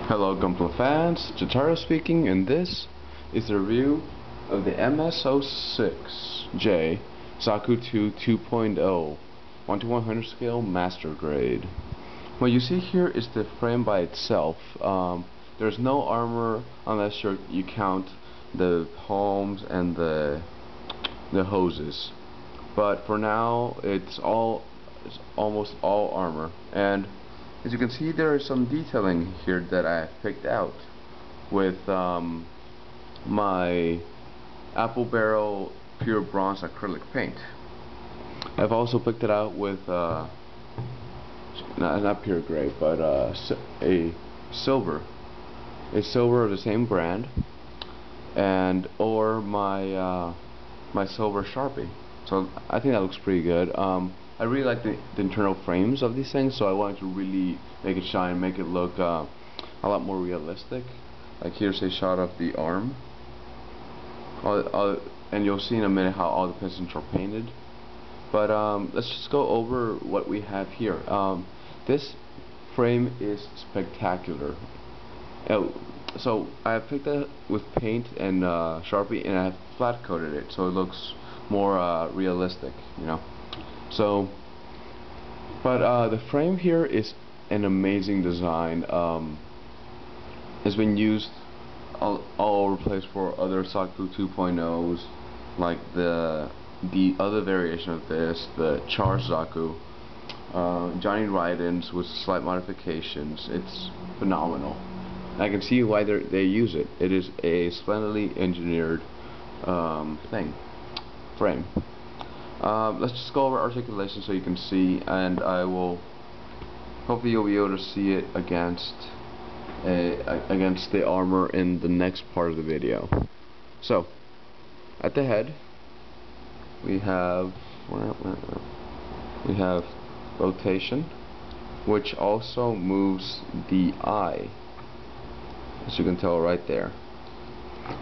Hello Gunpla fans, Jotaro speaking, and this is a review of the MS-06J Zaku 2.0 1/100 scale master grade. What you see here is the frame by itself. There's no armor unless you count the palms and the hoses. But for now, it's almost all armor. And as you can see, there is some detailing here that I picked out with my apple barrel pure bronze acrylic paint. I've also picked it out with not pure gray, but a silver of the same brand, or my silver Sharpie. So I think that looks pretty good. I really like the internal frames of these things, so I wanted to really make it shine, make it look a lot more realistic. Like here's a shot of the arm, and you'll see in a minute how all the pistons are painted. But let's just go over what we have here. This frame is spectacular. So I have picked it with paint and Sharpie, and I have flat coated it so it looks more realistic, you know. So, but the frame here is an amazing design. It's been used all over the place for other Zaku 2.0s, like the other variation of this, the Charged Zaku, Johnny Raiden's with slight modifications. It's phenomenal. I can see why they use it. It is a splendidly engineered frame. Let's just go over articulation so you can see, and hopefully you'll be able to see it against the armor in the next part of the video. So, at the head, we have rotation, which also moves the eye, as you can tell right there.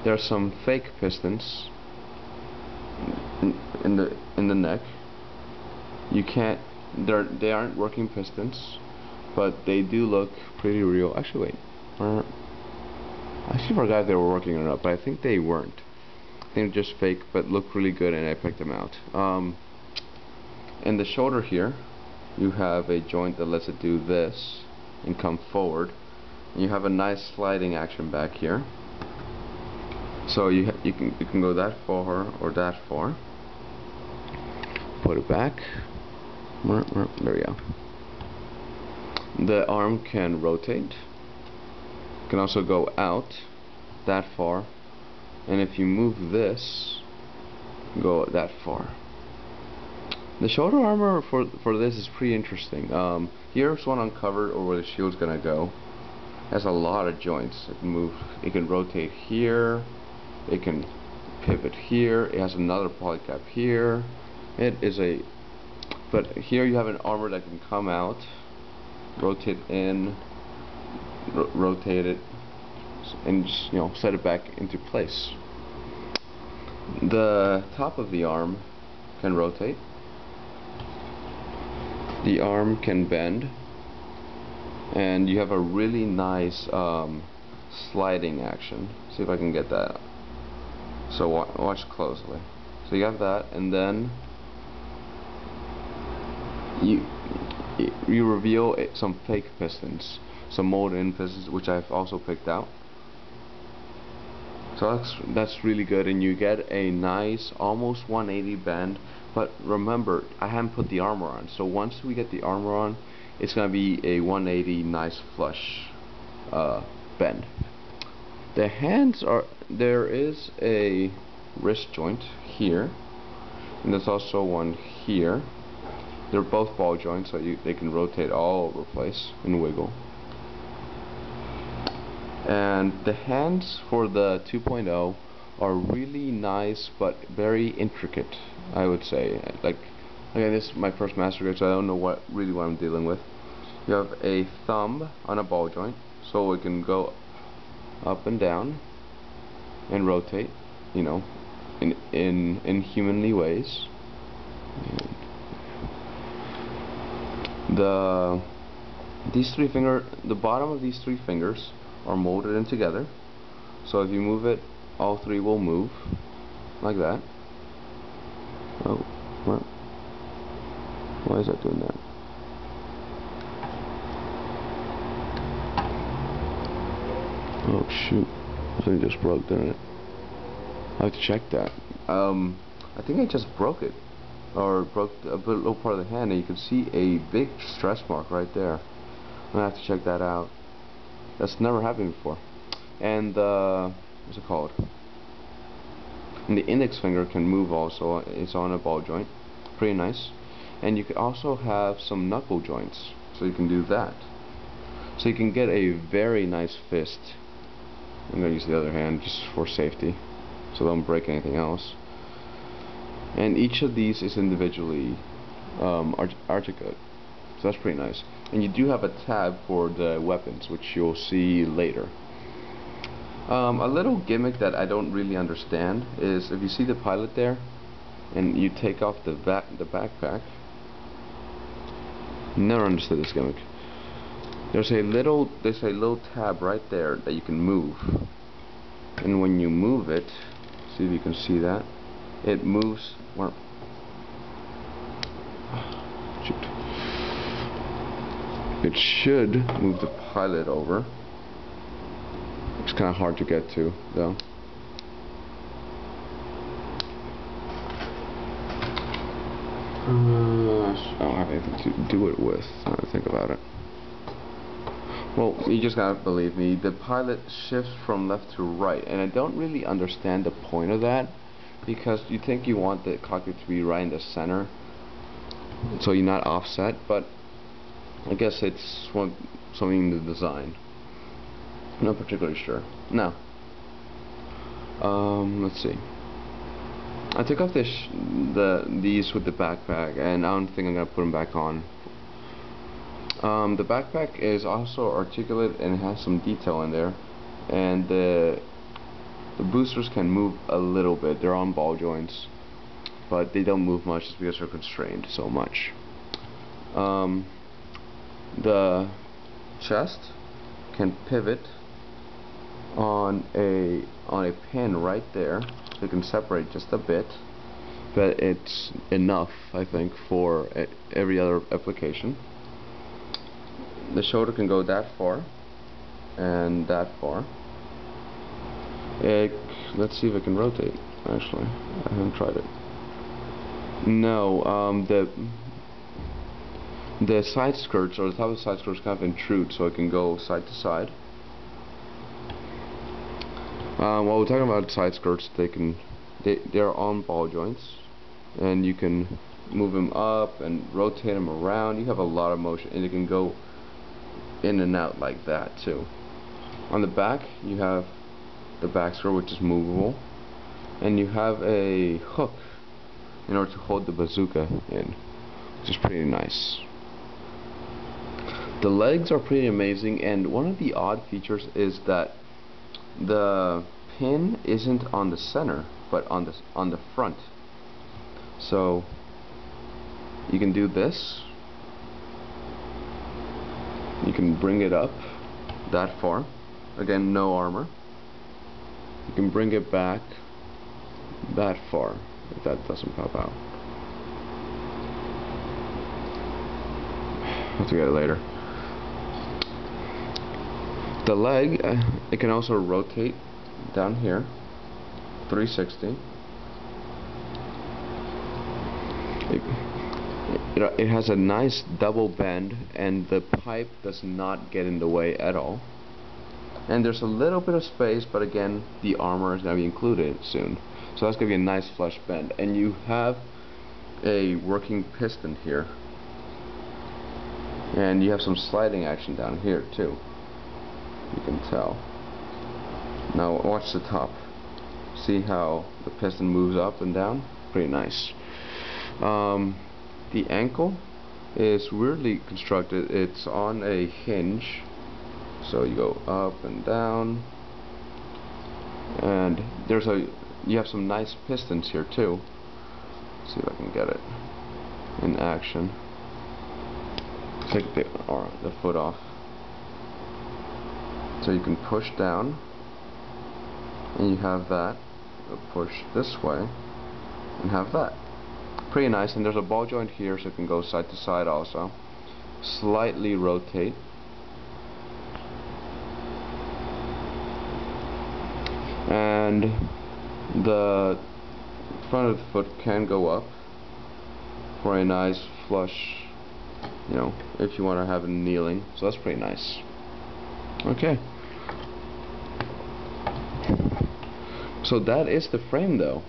There are some fake pistons in the neck. They aren't working pistons, but they do look pretty real. Actually, wait, I actually forgot if they were working or not, but I think they weren't. I think they're just fake, but look really good, and I picked them out. In the shoulder here, you have a joint that lets it do this and come forward. And you have a nice sliding action back here. So you can go that far or that far. Put it back. There we go. The arm can rotate. You can also go out that far, and if you move this, go that far. The shoulder armor for this is pretty interesting. Here's one uncovered, or where the shield's gonna go. It has a lot of joints. It can move. It can rotate here. It can pivot here. It has another polycap here. But here you have an armor that can come out, rotate in, rotate it, and just, set it back into place. The top of the arm can rotate. The arm can bend, and you have a really nice sliding action. See if I can get that. So watch closely. So you have that, and then you reveal some fake pistons, some molded-in pistons, which I've also picked out. So that's really good, and you get a nice almost 180 bend. But remember, I haven't put the armor on, so once we get the armor on, it's gonna be a 180 nice flush bend. The hands there is a wrist joint here, and there's also one here. They're both ball joints, so they can rotate all over the place and wiggle. And the hands for the 2.0 are really nice, but very intricate, I would say. Like, again, this is my first master grade, so I don't know what I'm dealing with. You have a thumb on a ball joint, so it can go up and down and rotate, in humanly ways. The bottom of these three fingers are molded in together. So if you move it, all three will move like that. Oh, what? Why is that doing that? Oh shoot! I think it just broke, didn't it? I have to check that. I think I just broke it, or broke a little part of the hand, and you can see a big stress mark right there. I'm gonna have to check that out. That's never happened before. And what's it called? And the index finger can move also. It's on a ball joint. Pretty nice. And you can also have some knuckle joints, so you can do that. So you can get a very nice fist. I'm gonna use the other hand just for safety, so don't break anything else. And each of these is individually articulated, so that's pretty nice. And you do have a tab for the weapons, which you'll see later. A little gimmick that I don't really understand is if you see the pilot there, and you take off the backpack. Never understood this gimmick. There's a little tab right there that you can move, and when you move it, see if you can see that, it moves. Shoot. It should move the pilot over. It's kind of hard to get to, though. I don't have anything to do it with. Now that I think about it. Well, you just gotta believe me. The pilot shifts from left to right, and I don't really understand the point of that, because you think you want the cockpit to be right in the center, so you're not offset. But I guess it's something in the design. I'm not particularly sure. Now, let's see. I took off these with the backpack, and I don't think I'm gonna put them back on. The backpack is also articulate and has some detail in there, and the boosters can move a little bit. They're on ball joints, but they don't move much just because they're constrained so much. The chest can pivot on a pin right there, so it can separate just a bit, but it's enough, I think, for every other application. The shoulder can go that far and that far. Let's see if it can rotate. Actually, I haven't tried it. No, the side skirts, or the top of the side skirts, kind of intrude, so it can go side to side. While we're talking about side skirts, they're on ball joints, and you can move them up and rotate them around. You have a lot of motion, and it can go in and out like that too. On the back, you have the back skirt, which is movable, and you have a hook in order to hold the bazooka in, which is pretty nice. The legs are pretty amazing, and one of the odd features is that the pin isn't on the center, but on the front. So you can do this. You can bring it up that far. Again, no armor. You can bring it back that far, if that doesn't pop out. I'll have to get it later. The leg, it can also rotate down here, 360. It has a nice double bend, and the pipe does not get in the way at all. And there's a little bit of space, but again, the armor is going to be included soon, so that's going to be a nice flush bend. And you have a working piston here, and you have some sliding action down here too. You can tell. Now watch the top. See how the piston moves up and down? Pretty nice. The ankle is weirdly constructed. It's on a hinge, so you go up and down, and you have some nice pistons here too. Let's see if I can get it in action. Take the foot off. So you can push down, and you have that. You'll push this way, and have that. Pretty nice. And there's a ball joint here, so it can go side to side also. Slightly rotate. And the front of the foot can go up for a nice flush, you know, if you want to have it kneeling. So that's pretty nice. Okay. So that is the frame though.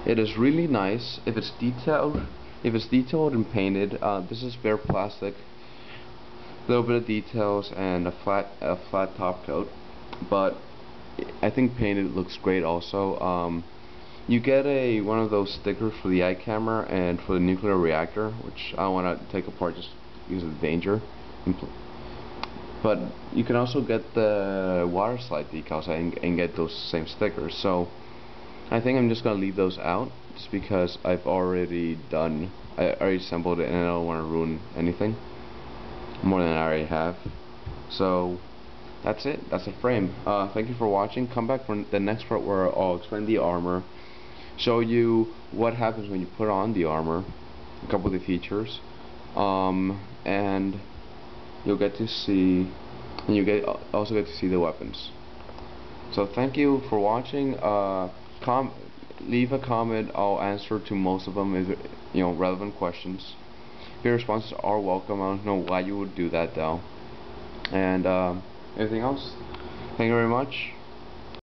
It is really nice. If it's detailed and painted, this is bare plastic, a little bit of details and a flat top coat. But I think painted looks great also. You get one of those stickers for the eye camera and for the nuclear reactor, which I don't want to take apart just because of the danger. But you can also get the water slide decals and get those same stickers. So I think I'm just gonna leave those out, just because I've already assembled it and I don't want to ruin anything more than I already have. So that's it. That's the frame. Thank you for watching. Come back for the next part where I'll explain the armor, show you what happens when you put on the armor, a couple of the features, and you'll get to see, and also get to see the weapons. So thank you for watching. Leave a comment. I'll answer to most of them, if relevant questions. Your responses are welcome. I don't know why you would do that though. And anything else? Thank you very much.